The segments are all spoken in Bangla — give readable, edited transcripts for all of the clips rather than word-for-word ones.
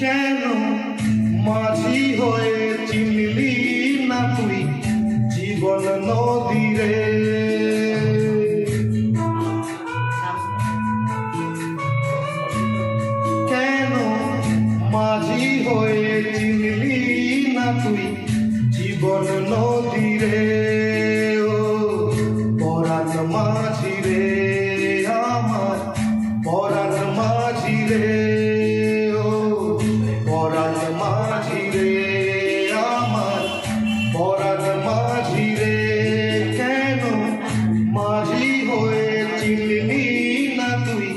কেন মাঝি হয়ে চিনলি না তুই জীবন নদী রে? কেন মাঝি হয়ে চিনলি না তুই জীবন নদী রে? ও পরাণ মাঝি রে, আমার পরাণ মাঝি রে, পরাণ মাঝি রে, আমার পরাণ মাঝি রে। কেন মাঝি হয়ে চিনলি না তুই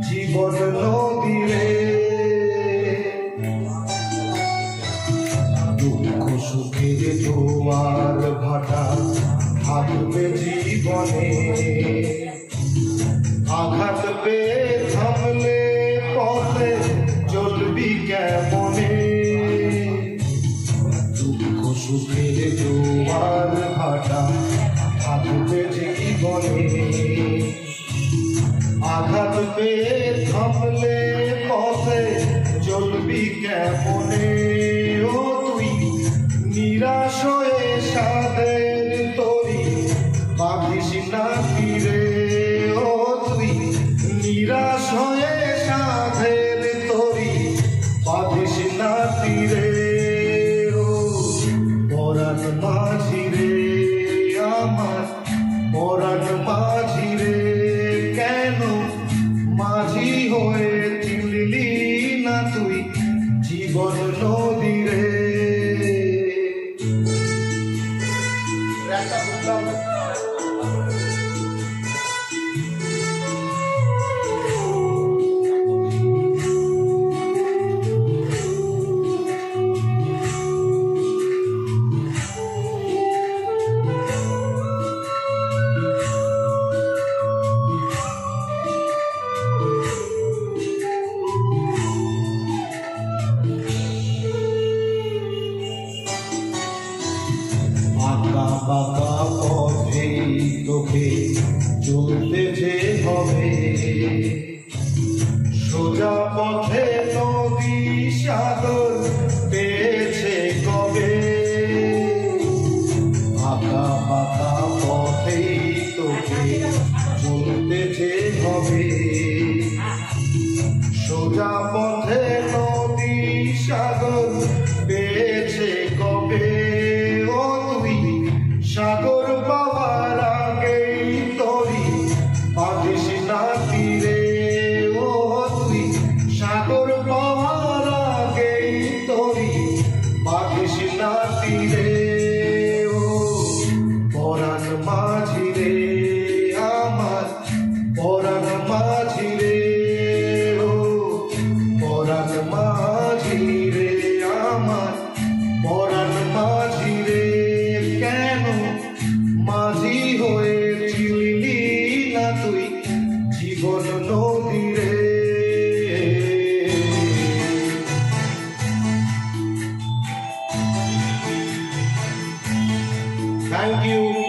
জীবন নদী রে? দুঃখ সুখের জোয়ার ভাটা থাকবে জীবনে, আঘাত পেয়ে থামলে পথে চলবি কেমনে? দুঃখ সুখের জোয়ার ভাটা থাকবে জীবনে, আঘাত পেয়ে থামলে পথে চলবি কেমনে? ও তুই নিরাশ হয়ে সাধের তরি বাঁধিস না তীরে, ও তুই নিরাশ হয়ে সাধের তরি বাঁধিস না তীরে। ও পরাণ মাঝি রে, আমার পরাণ মাঝি রে। কেন মাঝি হয়ে চিনলি না তুই জীবন নদী রে? আঁকা বাঁকা পথে তোকে চলতে যে হবে, সোজা পথে নদী সাগর পেয়েছে কবে? আঁকা বাঁকা পথে তোকে চলতে যে হবে, সোজা পথে নদী সাগর পেয়েছে কবে? সাগর পাওয়ার আগেই তরি বাঁধিস না তীরে, ও তুই সাগর পাওয়ার আগেই তরি বাঁধিস না তীরে। ও পরাণ মাঝি রে, আমার পরাণ মাঝি রে, ও পরাণ মাঝি রে, আমার পরাণ মাঝি রে। কেন মাঝি হয়ে চিনলি না তুই জীবন নদী রে? Thank you.